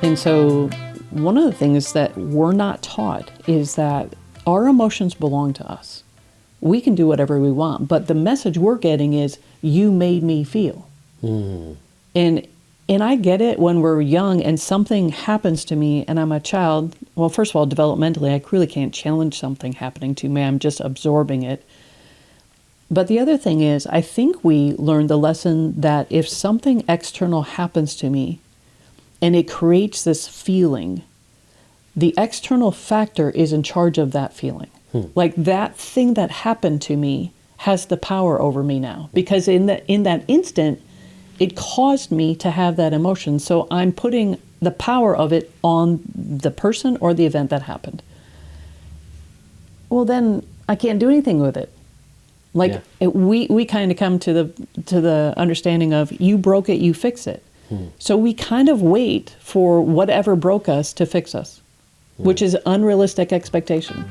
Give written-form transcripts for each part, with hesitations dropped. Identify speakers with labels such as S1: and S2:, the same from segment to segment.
S1: And so one of the things that we're not taught is that our emotions belong to us. We can do whatever we want, but the message we're getting is, you made me feel. And I get it when we're young and something happens to me and I'm a child. Well, first of all, developmentally, I really can't challenge something happening to me. I'm just absorbing it. But the other thing is, I think we learned the lesson that if something external happens to me and it creates this feeling, the external factor is in charge of that feeling. Like that thing that happened to me has the power over me now, because in that instant, it caused me to have that emotion. So I'm putting the power of it on the person or the event that happened. Well, then I can't do anything with it. Like we kind of come to the understanding of, you broke it, you fix it. So we kind of wait for whatever broke us to fix us, which is unrealistic expectation.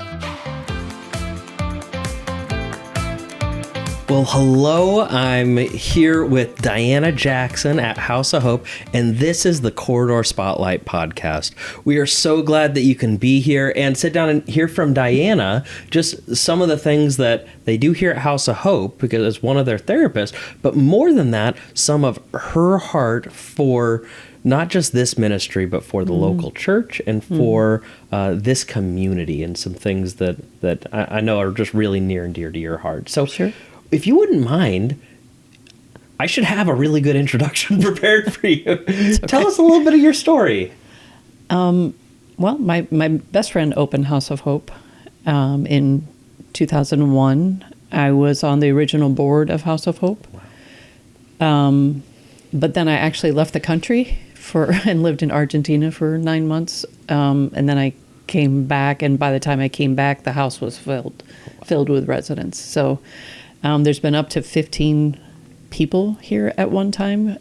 S2: Well, hello, I'm here with Diana Jackson at House of Hope, and this is the Corridor Spotlight podcast. We are so glad that you can be here and sit down and hear from Diana just some of the things that they do here at House of Hope, because it's one of their therapists, but more than that, some of her heart for not just this ministry, but for the local church and for this community, and some things that I know are just really near and dear to your heart. So
S1: Sure.
S2: If you wouldn't mind, I should have a really good introduction prepared for you. Okay. Tell us a little bit of your story.
S1: Well, my best friend opened House of Hope in 2001. I was on the original board of House of Hope. Wow. But then I actually left the country and lived in Argentina for 9 months. And then I came back, and by the time I came back, the house was filled with residents. So there's been up to 15 people here at one time,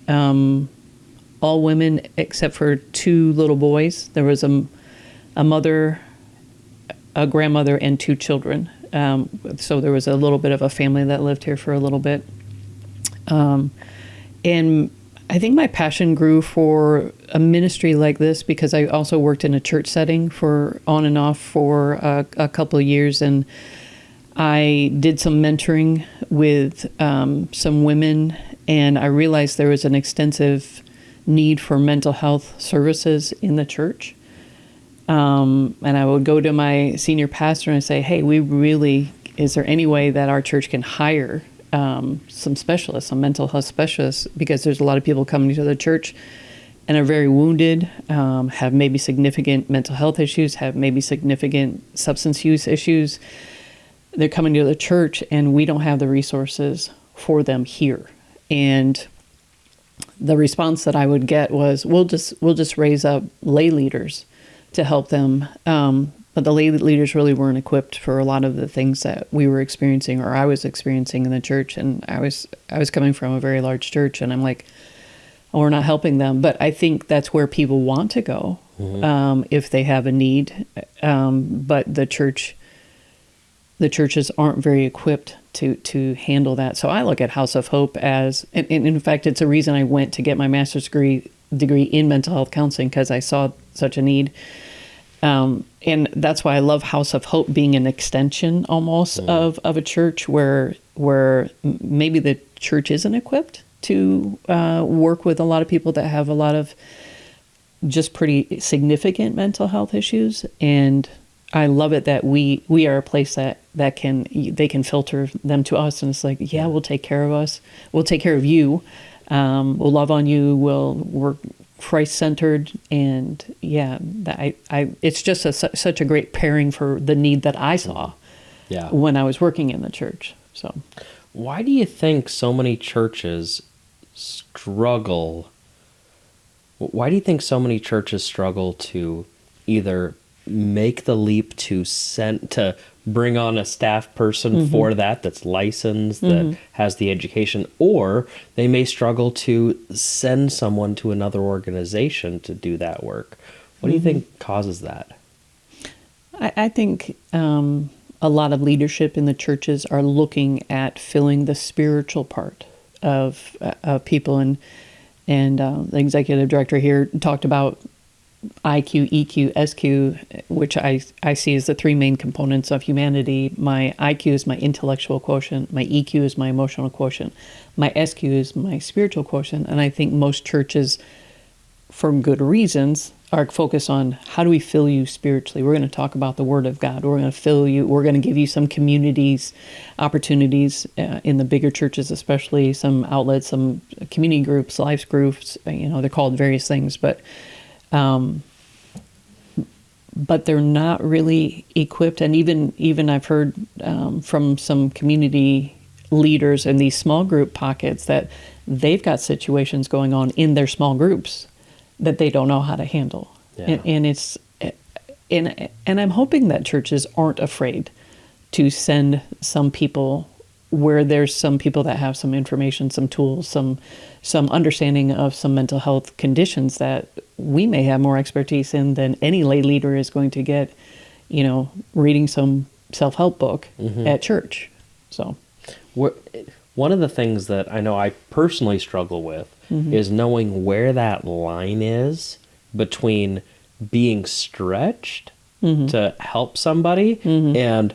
S1: all women except for 2 little boys. There was a mother, a grandmother, and 2 children. So there was a little bit of a family that lived here for a little bit. And I think my passion grew for a ministry like this because I also worked in a church setting on and off for a couple of years, and I did some mentoring with some women, and I realized there was an extensive need for mental health services in the church. And I would go to my senior pastor and say, hey, is there any way that our church can hire some specialists, some mental health specialists? Because there's a lot of people coming to the church and are very wounded, have maybe significant mental health issues, have maybe significant substance use issues. They're coming to the church, and we don't have the resources for them here. And the response that I would get was, we'll just raise up lay leaders to help them. But the lay leaders really weren't equipped for a lot of the things that we were experiencing, or I was experiencing in the church. And I was coming from a very large church, and I'm like, oh, we're not helping them. But I think that's where people want to go if they have a need. But the churches aren't very equipped to handle that. So I look at House of Hope as, and in fact, it's a reason I went to get my master's degree in mental health counseling, because I saw such a need. And that's why I love House of Hope being an extension almost of a church where maybe the church isn't equipped to work with a lot of people that have a lot of just pretty significant mental health issues. And I love it that we are a place that they can filter them to us, and it's like, we'll take care of us, we'll take care of you, we'll love on you, we're Christ-centered, and it's just such a great pairing for the need that I saw when I was working in the church. So,
S2: why do you think so many churches struggle? Why do you think so many churches struggle to either make the leap to bring on a staff person for that's licensed, that has the education, or they may struggle to send someone to another organization to do that work? What do you think causes that?
S1: I think a lot of leadership in the churches are looking at filling the spiritual part of people, and the executive director here talked about IQ, EQ, SQ, which I see as the three main components of humanity. My IQ is my intellectual quotient. My EQ is my emotional quotient. My SQ is my spiritual quotient. And I think most churches, for good reasons, are focused on how do we fill you spiritually. We're going to talk about the Word of God. We're going to fill you. We're going to give you some communities, opportunities in the bigger churches, especially some outlets, some community groups, life groups. They're called various things, but they're not really equipped. And even I've heard from some community leaders in these small group pockets that they've got situations going on in their small groups that they don't know how to handle. Yeah. And I'm hoping that churches aren't afraid to send some people where there's some people that have some information, some tools, some understanding of some mental health conditions that we may have more expertise in than any lay leader is going to get, reading some self-help book at church. So
S2: one of the things that I know I personally struggle with is knowing where that line is between being stretched to help somebody and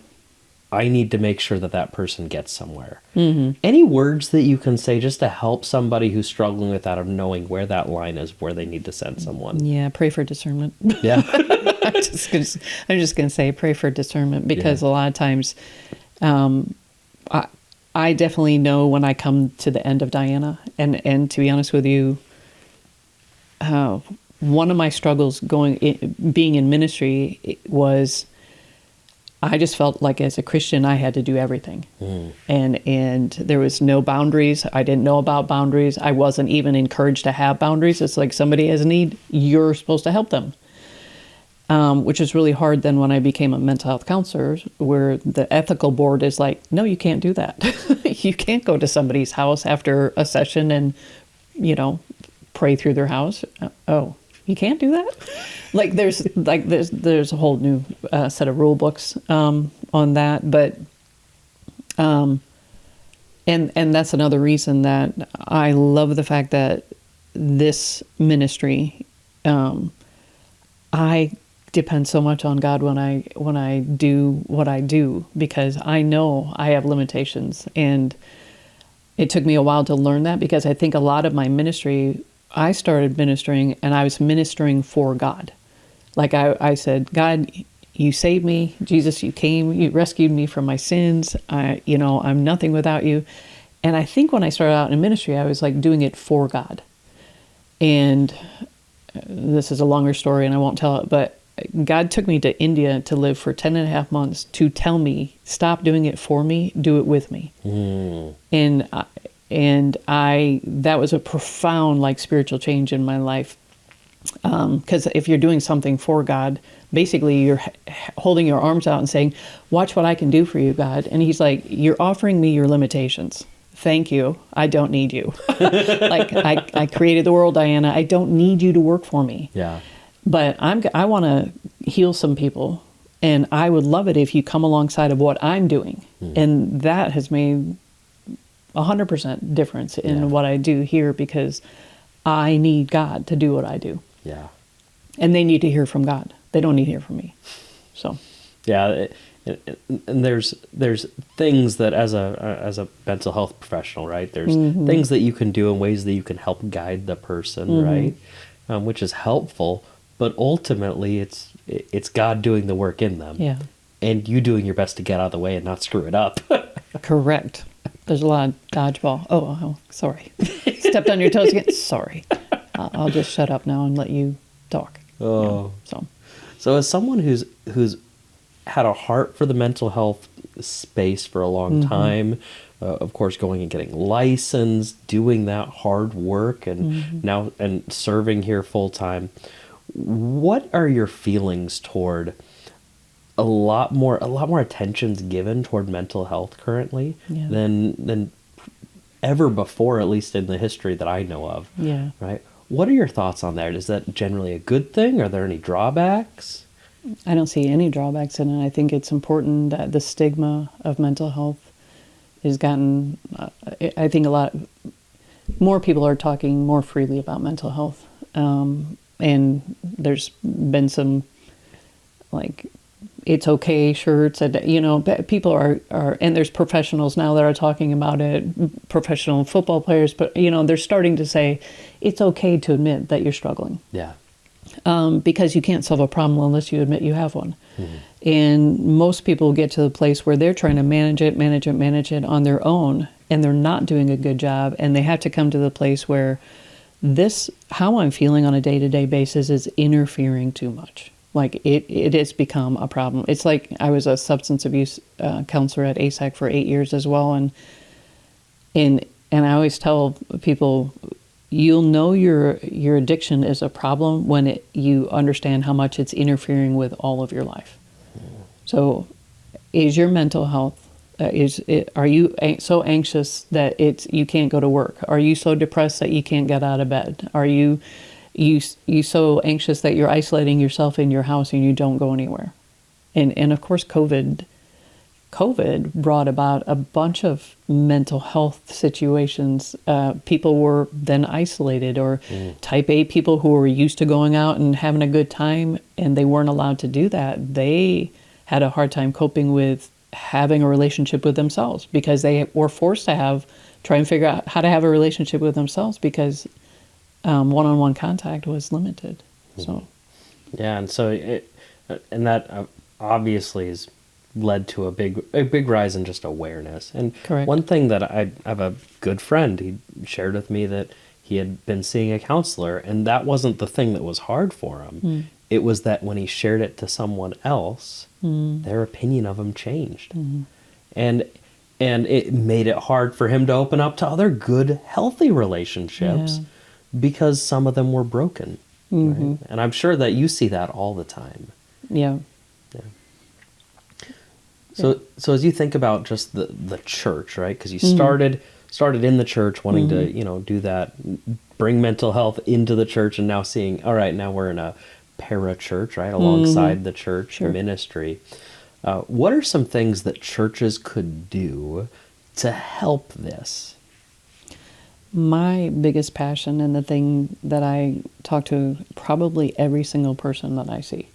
S2: I need to make sure that person gets somewhere. Any words that you can say just to help somebody who's struggling with that, of knowing where that line is, where they need to send someone?
S1: Yeah, pray for discernment.
S2: Yeah.
S1: I'm just going to say pray for discernment, because a lot of times I definitely know when I come to the end of Diana, and to be honest with you, one of my struggles being in ministry was I just felt like as a Christian I had to do everything, and there was no boundaries. I didn't know about boundaries. I wasn't even encouraged to have boundaries. It's like somebody has a need, you're supposed to help them. Which is really hard then when I became a mental health counselor, where the ethical board is like, no, you can't do that. You can't go to somebody's house after a session and, pray through their house. Oh, you can't do that? There's a whole new set of rule books on that. But, and that's another reason that I love the fact that this ministry, I depend so much on God when I do what I do, because I know I have limitations, and it took me a while to learn that, because I think a lot of my ministry, I started ministering and I was ministering for God. Like I said, God, you saved me. Jesus, you came, you rescued me from my sins. I'm nothing without you. And I think when I started out in ministry, I was like doing it for God. And this is a longer story and I won't tell it, but God took me to India to live for 10 and a half months to tell me, stop doing it for me, do it with me. And that was a profound spiritual change in my life. Because if you're doing something for God, basically you're holding your arms out and saying, watch what I can do for you, God. And he's like, you're offering me your limitations. Thank you. I don't need you. I created the world, Diana. I don't need you to work for me.
S2: Yeah.
S1: But I want to heal some people, and I would love it if you come alongside of what I'm doing. And that has made 100% difference in what I do here, because I need God to do what I do.
S2: Yeah.
S1: And they need to hear from God. They don't need to hear from me. So.
S2: Yeah. And there's things that as a mental health professional, right? There's things that you can do in ways that you can help guide the person, right? Which is helpful, but ultimately it's God doing the work in them.
S1: Yeah.
S2: And you doing your best to get out of the way and not screw it up. Correct.
S1: There's a lot of dodgeball. Oh, sorry. Stepped on your toes again. Sorry. I'll just shut up now and let you talk.
S2: Oh.
S1: So
S2: as someone who's had a heart for the mental health space for a long time, of course, going and getting licensed, doing that hard work, and now serving here full time, what are your feelings toward a lot more attention's given toward mental health currently than ever before, at least in the history that I know of?
S1: Yeah.
S2: Right. What are your thoughts on that? Is that generally a good thing? Are there any drawbacks?
S1: I don't see any drawbacks in it. I think it's important that the stigma of mental health has gotten, I think a lot more people are talking more freely about mental health. and there's been some like it's okay shirts, and people are and there's professionals now that are talking about it, professional football players, but they're starting to say it's okay to admit that you're struggling.
S2: Yeah.
S1: Because you can't solve a problem unless you admit you have one. And most people get to the place where they're trying to manage it on their own, and they're not doing a good job, and they have to come to the place where how I'm feeling on a day-to-day basis is interfering too much. Like it has become a problem. It's like I was a substance abuse counselor at ASAC for 8 years as well, and I always tell people, you'll know your addiction is a problem when you understand how much it's interfering with all of your life. So, is your mental health? Are you so anxious that you can't go to work? Are you so depressed that you can't get out of bed? Are you so anxious that you're isolating yourself in your house and you don't go anywhere? And of course, COVID brought about a bunch of mental health situations. People were then isolated, or type A people who were used to going out and having a good time, and they weren't allowed to do that. They had a hard time coping with having a relationship with themselves, because they were forced to try and figure out how to have a relationship with themselves, because one-on-one contact was limited. So,
S2: yeah, and so that obviously has led to a big rise in just awareness. And
S1: correct.
S2: One thing that I have a good friend, he shared with me that he had been seeing a counselor, and that wasn't the thing that was hard for him. It was that when he shared it to someone else, their opinion of him changed. And it made it hard for him to open up to other good, healthy relationships, because some of them were broken. Right? And I'm sure that you see that all the time.
S1: Yeah.
S2: So as you think about just the church, right? Because you started in the church, wanting to do that, bring mental health into the church, and now seeing, all right, now we're in a para-church, right, alongside the church ministry. What are some things that churches could do to help this?
S1: My biggest passion, and the thing that I talk to probably every single person that I see,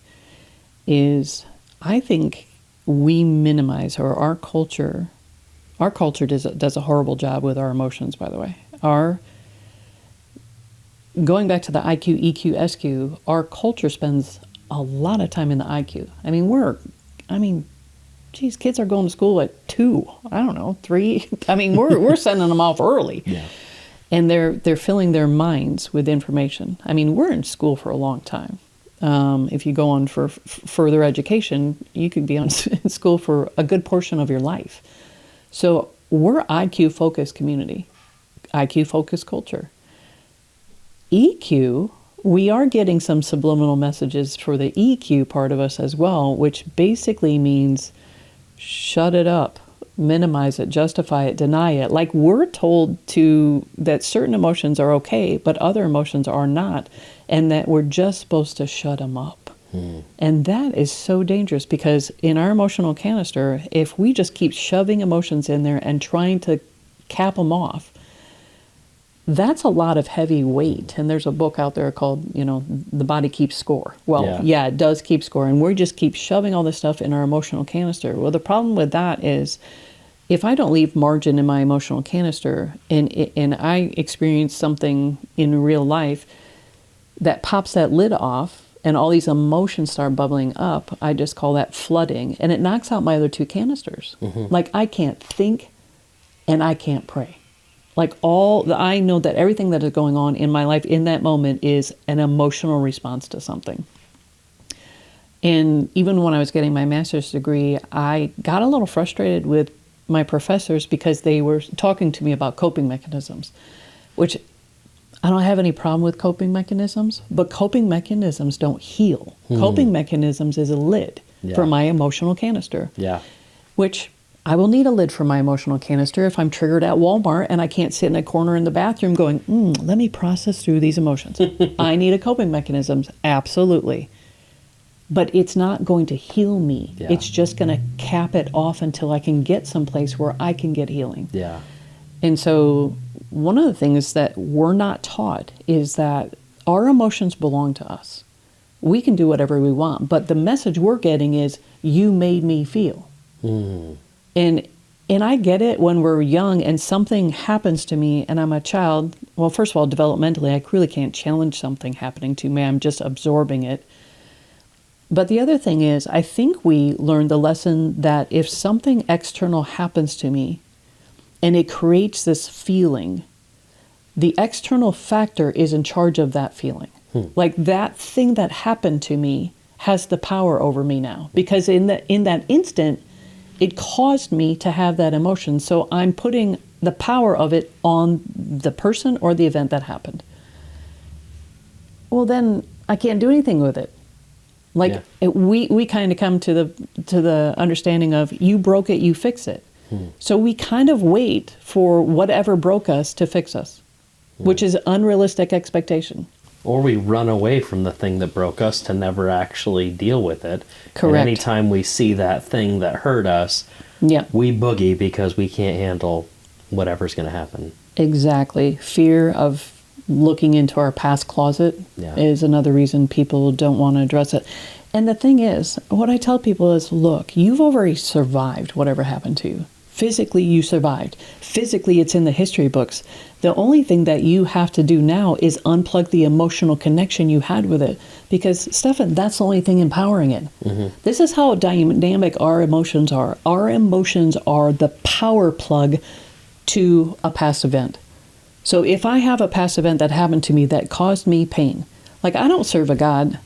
S1: is I think we minimize, or our culture does a horrible job with our emotions, by the way. Going back to the IQ, EQ, SQ, our culture spends a lot of time in the IQ. Kids are going to school at 2, 3. We're sending them off early.
S2: Yeah.
S1: And they're filling their minds with information. We're in school for a long time. If you go on for further education, you could be in school for a good portion of your life. So we're IQ-focused community, IQ-focused culture. EQ, we are getting some subliminal messages for the EQ part of us as well, which basically means shut it up, minimize it, justify it, deny it. Like, we're told that certain emotions are okay, but other emotions are not, and that we're just supposed to shut them up. And that is so dangerous, because in our emotional canister, if we just keep shoving emotions in there and trying to cap them off, that's a lot of heavy weight. And there's a book out there called, The Body Keeps Score. Well, yeah, it does keep score. And we just keep shoving all this stuff in our emotional canister. Well, the problem with that is, if I don't leave margin in my emotional canister, and I experience something in real life that pops that lid off, and all these emotions start bubbling up, I just call that flooding. And it knocks out my other 2 canisters. Like, I can't think and I can't pray. Like, I know that everything that is going on in my life in that moment is an emotional response to something. And even when I was getting my master's degree, I got a little frustrated with my professors, because they were talking to me about coping mechanisms, which I don't have any problem with coping mechanisms, but coping mechanisms don't heal. Coping mechanisms is a lid for my emotional canister. Yeah. Which I will need a lid for my emotional canister if I'm triggered at Walmart and I can't sit in a corner in the bathroom going, let me process through these emotions. I need a coping mechanism, absolutely. But it's not going to heal me. Yeah. It's just going to cap it off until I can get someplace where I can get healing. Yeah. And so one of the things that we're not taught is that Our emotions belong to us. We can do whatever we want, but the message we're getting is, you made me feel. And I get it when we're young and something happens to me and I'm a child. Well, first of all, developmentally, I really can't challenge something happening to me. I'm just absorbing it. But the other thing is, I think we learned the lesson that if something external happens to me and it creates this feeling, the external factor is in charge of that feeling. Like that thing that happened to me has the power over me now, because in that instant, it caused me to have that emotion. So I'm putting the power of it on the person or the event that happened. Well, then I can't do anything with it. Like we kind of come to the understanding of, you broke it, you fix it. So we kind of wait for whatever broke us to fix us, which is unrealistic expectation.
S2: Or we run away from the thing that broke us to never actually deal with it.
S1: Correct.
S2: And anytime we see that thing that hurt us, we boogie because we can't handle whatever's going to happen.
S1: Exactly. Fear of looking into our past closet is another reason people don't want to address it. And the thing is, what I tell people is, look, you've already survived whatever happened to you. Physically, you survived. Physically, it's in the history books. The only thing that you have to do now is unplug the emotional connection you had with it. Because, Stefan, that's the only thing empowering it. This is how dynamic our emotions are. Our emotions are the power plug to a past event. So if I have a past event that happened to me that caused me pain, like, I don't serve a God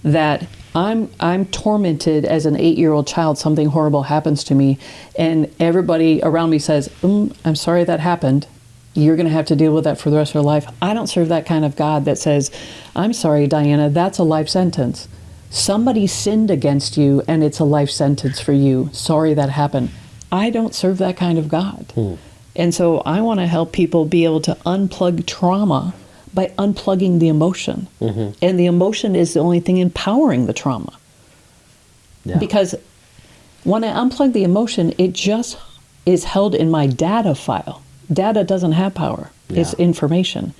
S1: that I'm tormented as an 8-year-old child, something horrible happens to me, and everybody around me says, I'm sorry that happened. You're going to have to deal with that for the rest of your life. I don't serve that kind of God that says, I'm sorry, Diana, that's a life sentence. Somebody sinned against you and it's a life sentence for you. Sorry that happened. I don't serve that kind of God. And so I want to help people be able to unplug trauma by unplugging the emotion. And the emotion is the only thing empowering the trauma. Because when I unplug the emotion, it just is held in my data file. Data doesn't have power. It's information.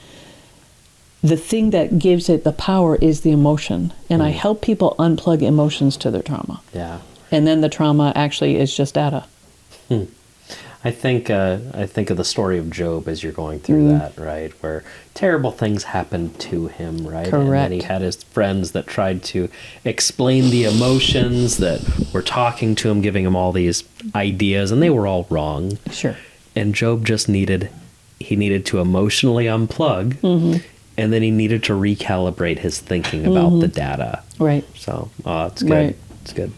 S1: The thing that gives it the power is the emotion. And I help people unplug emotions to their trauma. And then the trauma actually is just data.
S2: I think of the story of Job as you're going through that, right? Where terrible things happened to him, right?
S1: Correct.
S2: And then he had his friends that tried to explain the emotions, that were talking to him, giving him all these ideas, and they were all wrong.
S1: Sure.
S2: And Job just needed to emotionally unplug, and then he needed to recalibrate his thinking about the data.
S1: Right.
S2: So, it's good.
S1: Right.
S2: It's good.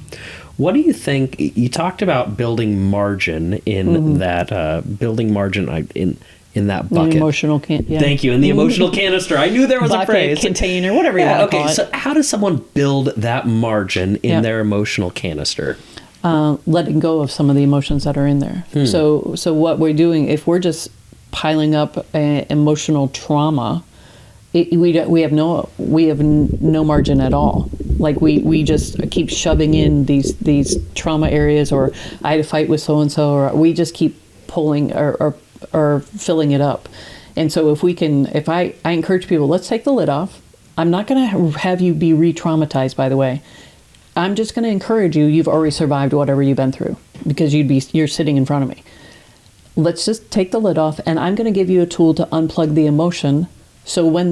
S2: What do you think? You talked about building margin in that building margin in that bucket.
S1: The emotional
S2: Thank you. In the emotional canister. I knew there was
S1: bucket,
S2: a phrase.
S1: Container, whatever you want to call it.
S2: So how does someone build that margin in their emotional canister?
S1: Letting go of some of the emotions that are in there. So what we're doing, if we're just piling up emotional trauma, we have no margin at all. Like we just keep shoving in these trauma areas, or I had a fight with so and so, or we just keep pulling or filling it up. And so if I encourage people, let's take the lid off. I'm not going to have you be re-traumatized, by the way. I'm just going to encourage you. You've already survived whatever you've been through, because you're sitting in front of me. Let's just take the lid off, and I'm going to give you a tool to unplug the emotion. So when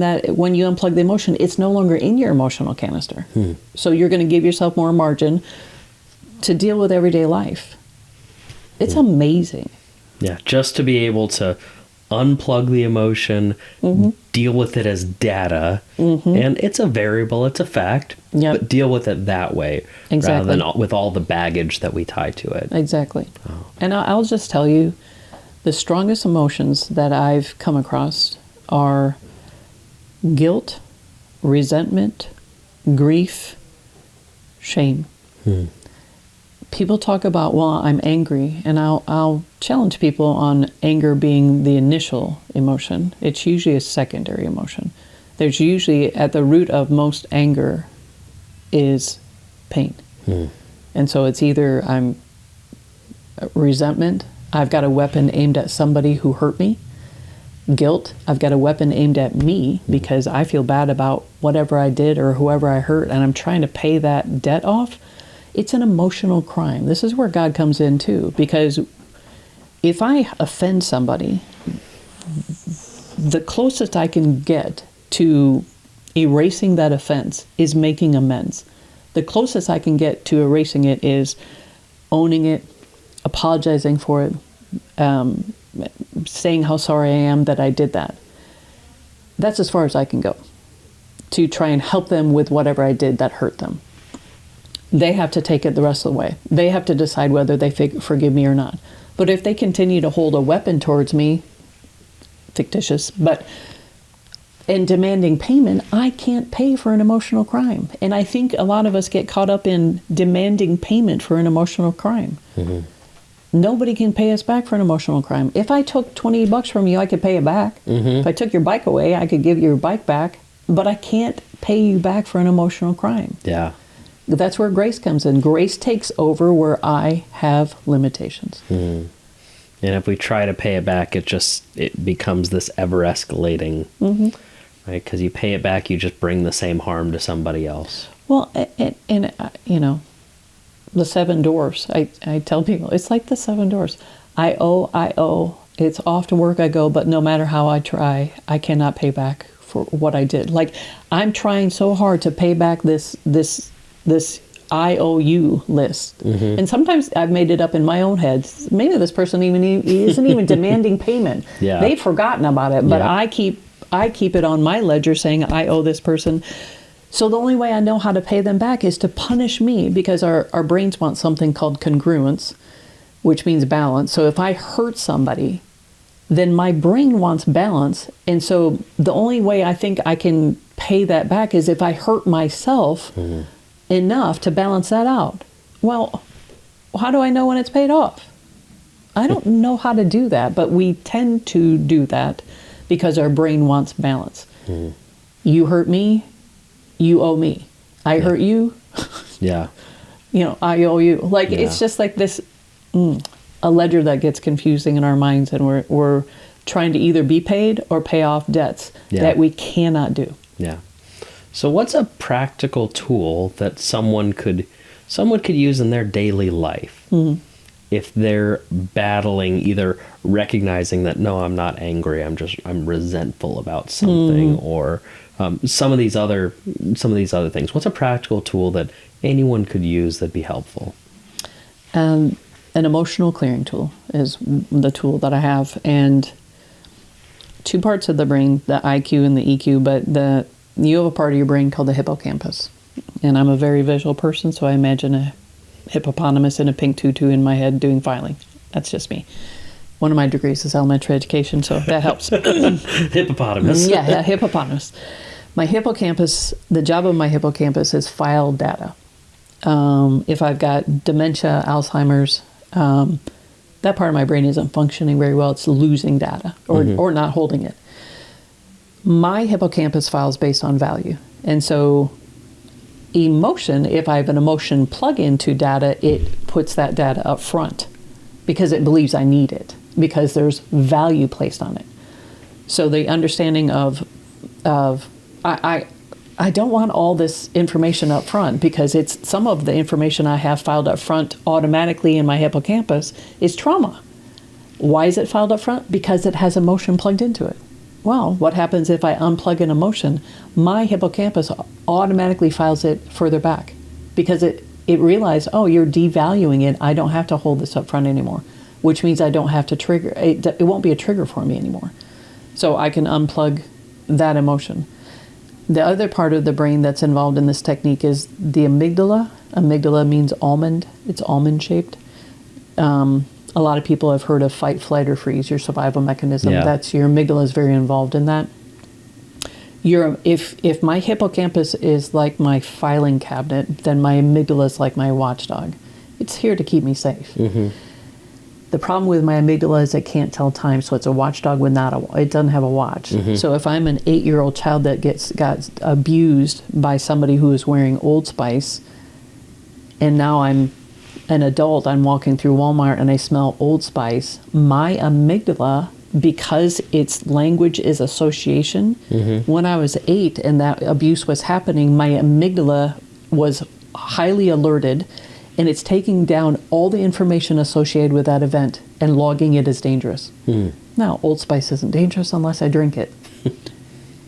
S1: you unplug the emotion, it's no longer in your emotional canister. So you're going to give yourself more margin to deal with everyday life. It's amazing.
S2: Yeah, just to be able to unplug the emotion, deal with it as data, and it's a variable, it's a fact, but deal with it that way, rather than with all the baggage that we tie to it.
S1: Exactly. And I'll just tell you, the strongest emotions that I've come across are guilt, resentment, grief, shame. People talk about, well, I'm angry, and I'll challenge people on anger being the initial emotion. It's usually a secondary emotion. There's usually, at the root of most anger is pain. And so it's either I'm resentment, I've got a weapon aimed at somebody who hurt me, guilt. I've got a weapon aimed at me because I feel bad about whatever I did or whoever I hurt, and I'm trying to pay that debt off. It's an emotional crime. This is where God comes in too, because if I offend somebody, the closest I can get to erasing that offense is making amends. The closest I can get to erasing it is owning it, apologizing for it, saying how sorry I am that I did that. That's as far as I can go to try and help them with whatever I did that hurt them. They have to take it the rest of the way. They have to decide whether they forgive me or not. But if they continue to hold a weapon towards me, fictitious, but in demanding payment, I can't pay for an emotional crime. And I think a lot of us get caught up in demanding payment for an emotional crime. Mm-hmm. Nobody can pay us back for an emotional crime. If I took $20 from you, I could pay it back. Mm-hmm. If I took your bike away, I could give your bike back. But I can't pay you back for an emotional crime.
S2: Yeah.
S1: That's where grace comes in. Grace takes over where I have limitations.
S2: Mm-hmm. And if we try to pay it back, it becomes this ever escalating, mm-hmm. right? Because you pay it back, you just bring the same harm to somebody else.
S1: Well, and you know, the 7 doors. I tell people, it's like the 7 doors. I owe. It's off to work I go, but no matter how I try, I cannot pay back for what I did. Like, I'm trying so hard to pay back this IOU list. Mm-hmm. And sometimes I've made it up in my own head. Maybe this person isn't even demanding payment. Yeah. They've forgotten about it, but yeah. I keep it on my ledger saying I owe this person. So the only way I know how to pay them back is to punish me, because our brains want something called congruence, which means balance. So if I hurt somebody, then my brain wants balance. And so the only way I think I can pay that back is if I hurt myself mm-hmm. enough to balance that out. Well, how do I know when it's paid off? I don't know how to do that, but we tend to do that because our brain wants balance. Mm-hmm. You hurt me, you owe me. I hurt you.
S2: Yeah.
S1: You know, I owe you. Like, it's just like this, a ledger that gets confusing in our minds, and we're trying to either be paid or pay off debts that we cannot do.
S2: Yeah. So what's a practical tool that someone could use in their daily life mm-hmm. if they're battling, either recognizing that, no, I'm not angry, I'm resentful about something, or some of these other things? What's a practical tool that anyone could use that'd be helpful?
S1: An emotional clearing tool is the tool that I have, and 2 parts of the brain, the IQ and the EQ, but you have a part of your brain called the hippocampus. And I'm a very visual person, so I imagine a hippopotamus in a pink tutu in my head doing filing. That's just me. One of my degrees is elementary education, so that helps.
S2: Hippopotamus.
S1: Yeah, hippopotamus. My hippocampus, the job of my hippocampus is file data. If I've got dementia, Alzheimer's, that part of my brain isn't functioning very well. It's losing data or not holding it. My hippocampus files based on value. And so emotion, if I have an emotion plug into data, it puts that data up front because it believes I need it, because there's value placed on it. So the understanding of I don't want all this information up front, because it's some of the information I have filed up front automatically in my hippocampus is trauma. Why is it filed up front? Because it has emotion plugged into it. Well, what happens if I unplug an emotion? My hippocampus automatically files it further back because it realized, oh, you're devaluing it. I don't have to hold this up front anymore, which means I don't have to trigger. It won't be a trigger for me anymore. So I can unplug that emotion. The other part of the brain that's involved in this technique is the amygdala. Amygdala means almond. It's almond shaped. A lot of people have heard of fight, flight, or freeze, your survival mechanism. Yeah. That's your amygdala is very involved in that. If my hippocampus is like my filing cabinet, then my amygdala is like my watchdog. It's here to keep me safe. Mm-hmm. The problem with my amygdala is it can't tell time, so it's a watchdog with it doesn't have a watch. Mm-hmm. So if I'm an 8-year-old child that got abused by somebody who is wearing Old Spice, and now I'm an adult, I'm walking through Walmart and I smell Old Spice, my amygdala because its language is association, when I was 8 and that abuse was happening, my amygdala was highly alerted, and it's taking down all the information associated with that event and logging it as dangerous. Now, Old Spice isn't dangerous unless I drink it.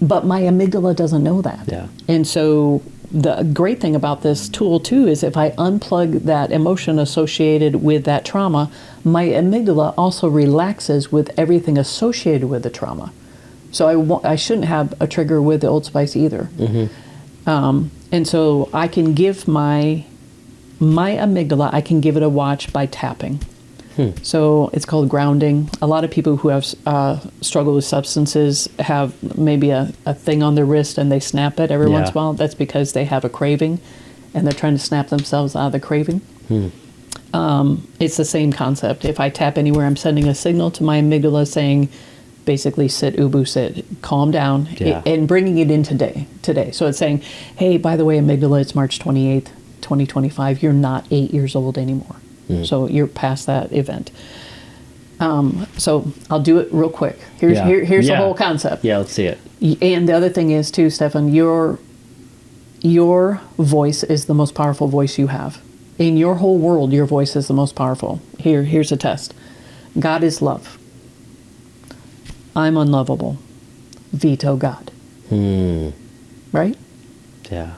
S1: But my amygdala doesn't know that.
S2: Yeah.
S1: And so the great thing about this tool, too, is if I unplug that emotion associated with that trauma, my amygdala also relaxes with everything associated with the trauma. So I shouldn't have a trigger with the Old Spice either. And so I can give my amygdala, I can give it a watch by tapping. So it's called grounding. A lot of people who have struggled with substances have maybe a thing on their wrist and they snap it every once in a while. That's because they have a craving and they're trying to snap themselves out of the craving. It's the same concept. If I tap anywhere, I'm sending a signal to my amygdala saying, basically, sit, ubu, sit, calm down, and bringing it in today. So it's saying, hey, by the way, amygdala, it's March 28th, 2025. You're not 8 years old anymore. So you're past that event. So I'll do it real quick. Here's the whole concept.
S2: Yeah, let's see it.
S1: And the other thing is, too, Stefan, your voice is the most powerful voice you have. In your whole world, your voice is the most powerful. Here's a test. God is love. I'm unlovable. Veto God. Right?
S2: Yeah.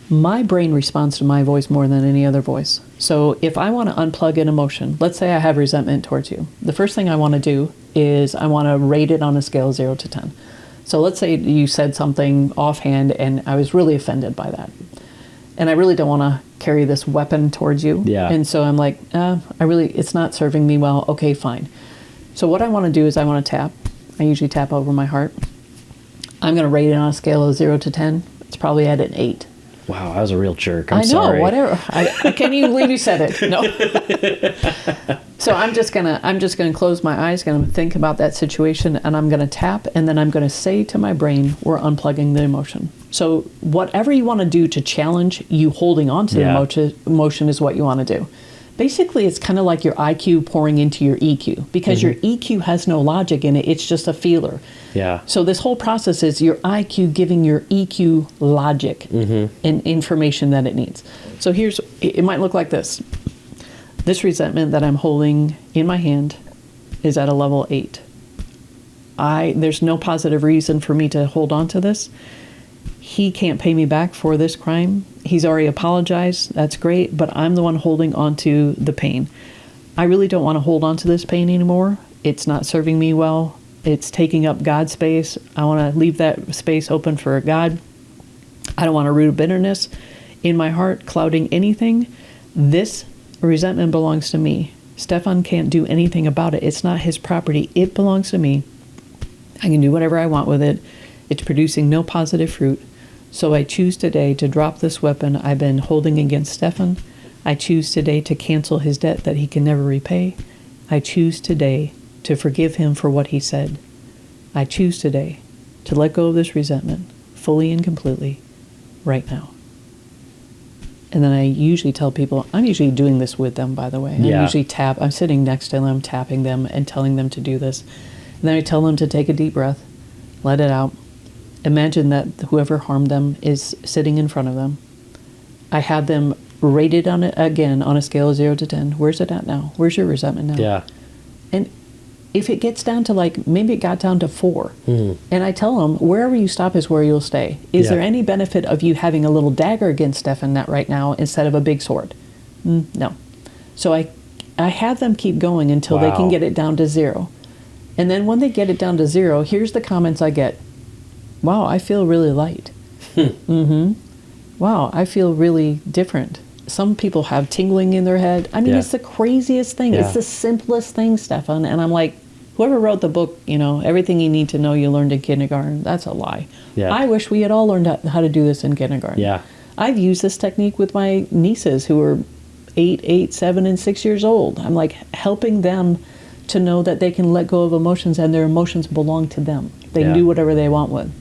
S1: My brain responds to my voice more than any other voice. So if I want to unplug an emotion, let's say I have resentment towards you. The first thing I want to do is I want to rate it on a scale of 0 to 10. So let's say you said something offhand and I was really offended by that. And I really don't want to carry this weapon towards you.
S2: Yeah.
S1: And so I'm like, it's not serving me well. Okay, fine. So what I want to do is I want to tap. I usually tap over my heart. I'm going to rate it on a scale of 0 to 10. It's probably at an 8.
S2: Wow, I was a real jerk. I'm
S1: sorry. I know,
S2: sorry.
S1: whatever. I can't even believe you said it. No. So I'm just gonna close my eyes, gonna think about that situation, and I'm gonna tap, and then I'm gonna say to my brain, we're unplugging the emotion. So whatever you want to do to challenge you holding on to the emotion is what you want to do. Basically, it's kind of like your IQ pouring into your EQ, because your EQ has no logic in it. It's just a feeler.
S2: Yeah.
S1: So this whole process is your IQ giving your EQ logic and information that it needs. So it might look like this. This resentment that I'm holding in my hand is at a level 8. There's no positive reason for me to hold on to this. He can't pay me back for this crime. He's already apologized. That's great. But I'm the one holding on to the pain. I really don't want to hold on to this pain anymore. It's not serving me well. It's taking up God's space. I want to leave that space open for God. I don't want a root of bitterness in my heart clouding anything. This resentment belongs to me. Stefan can't do anything about it. It's not his property. It belongs to me. I can do whatever I want with it. It's producing no positive fruit. So I choose today to drop this weapon I've been holding against Stefan. I choose today to cancel his debt that he can never repay. I choose today to forgive him for what he said. I choose today to let go of this resentment fully and completely right now. And then I usually tell people, I'm usually doing this with them, by the way. I'm sitting next to them, tapping them and telling them to do this. And then I tell them to take a deep breath, let it out. Imagine that whoever harmed them is sitting in front of them. I have them rated on it again on a scale of 0 to 10. Where's it at now? Where's your resentment now?
S2: Yeah.
S1: And if it gets down to maybe it got down to 4, and I tell them, wherever you stop is where you'll stay. Is there any benefit of you having a little dagger against Stefan right now instead of a big sword? No. So I have them keep going until they can get it down to 0. And then when they get it down to 0, here's the comments I get. Wow, I feel really light. Wow, I feel really different. Some people have tingling in their head. I mean, it's the craziest thing. It's the simplest thing, Stefan. And I'm like, whoever wrote the book, everything you need to know you learned in kindergarten, that's a lie. Yeah. I wish we had all learned how to do this in kindergarten. Yeah. I've used this technique with my nieces who are 8, 7, and 6 years old. I'm like helping them to know that they can let go of emotions and their emotions belong to them. They do whatever they want with.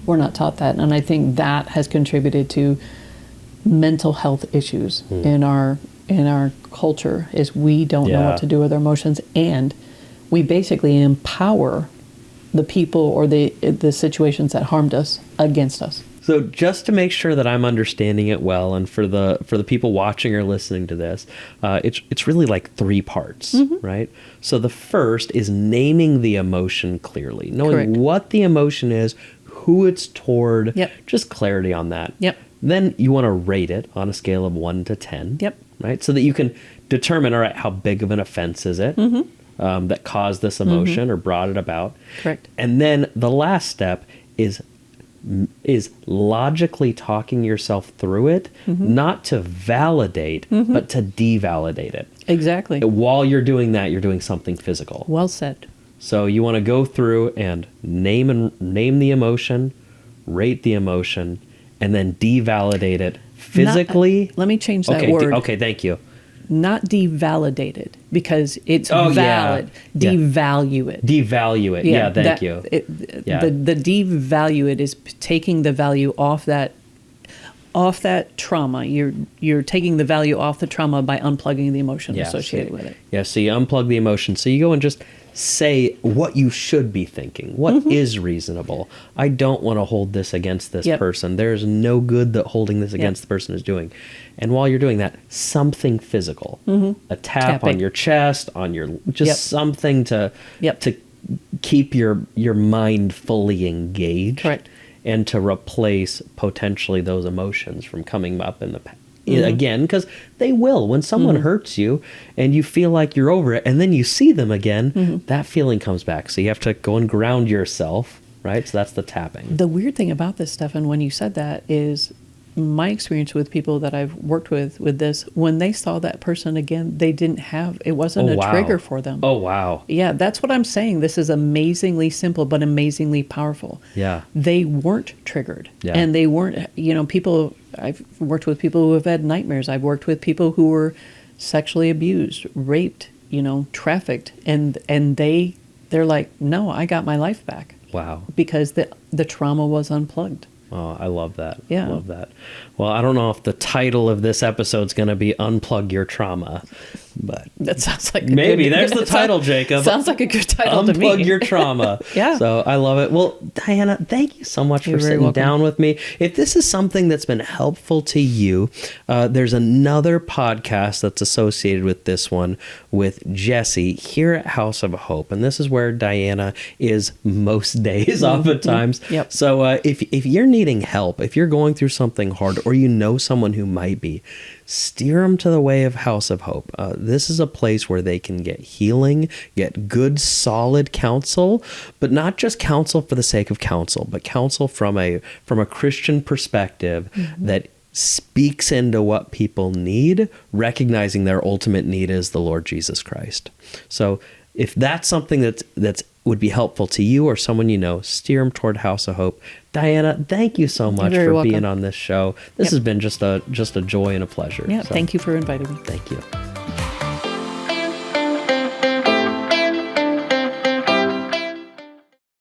S1: We're not taught that, and I think that has contributed to mental health issues in our culture. Is we don't know what to do with our emotions, and we basically empower the people or the situations that harmed us against us.
S2: So just to make sure that I'm understanding it well, and for the people watching or listening to this, it's really like 3 parts, right? So the first is naming the emotion clearly, knowing
S1: Correct.
S2: what the emotion is, who it's toward,
S1: Yep.
S2: just clarity on that.
S1: Yep.
S2: Then you want to rate it on a scale of 1 to 10.
S1: Yep.
S2: Right? So that you can determine, all right, how big of an offense is it that caused this emotion or brought it about.
S1: Correct.
S2: And then the last step is logically talking yourself through it, not to validate, but to devalidate it.
S1: Exactly.
S2: While you're doing that, you're doing something physical.
S1: Well said.
S2: So you want to go through and name the emotion, rate the emotion, and then devalidate it physically.
S1: Let me change that
S2: okay,
S1: word.
S2: Okay, thank you.
S1: Not devalidated, because it's valid.
S2: Yeah.
S1: Devalue it.
S2: Devalue it. Yeah, thank you.
S1: The devalue it is taking the value off that trauma. You're taking the value off the trauma by unplugging the emotion associated with it.
S2: Yeah, so you unplug the emotion. So you go and just say what you should be thinking. What is reasonable? I don't want to hold this against this person. There's no good that holding this against the person is doing. And while you're doing that, something physical. A tap on your chest, on your something to keep your mind fully engaged.
S1: Correct.
S2: And to replace potentially those emotions from coming up in the past. Again, because they will. When someone hurts you and you feel like you're over it, and then you see them again, that feeling comes back. So you have to go and ground yourself, right? So that's the tapping.
S1: The weird thing about this, Stefan, when you said that, is my experience with people that I've worked with this, when they saw that person again, they didn't have, it wasn't a trigger for them.
S2: Oh, wow.
S1: Yeah, that's what I'm saying. This is amazingly simple, but amazingly powerful.
S2: Yeah.
S1: They weren't triggered.
S2: Yeah.
S1: And they weren't, people, I've worked with people who have had nightmares. I've worked with people who were sexually abused, raped, trafficked. And they're like, no, I got my life back.
S2: Wow.
S1: Because the trauma was unplugged.
S2: Oh, I love that.
S1: Yeah.
S2: I love that. Well, I don't know if the title of this episode is going to be Unplug Your Trauma, but
S1: that sounds like
S2: maybe there's the title, Jacob.
S1: Sounds like a good title to me.
S2: Unplug Your Trauma.
S1: Yeah.
S2: So I love it. Well, Diana, thank you so much for sitting down with me. If this is something that's been helpful to you, there's another podcast that's associated with this one with Jesse here at House of Hope. And this is where Diana is most days oftentimes.
S1: Yep.
S2: So if you're needing help, if you're going through something hard, or you know someone who might be, steer them to the way of House of Hope. This is a place where they can get healing, get good, solid counsel, but not just counsel for the sake of counsel, but counsel from a Christian perspective that speaks into what people need, recognizing their ultimate need is the Lord Jesus Christ. So if that's something that's would be helpful to you or someone you know, steer them toward House of Hope. Diana, thank you so much for being on this show. This has been just a joy and a pleasure.
S1: Yeah, thank you for inviting me.
S2: Thank you.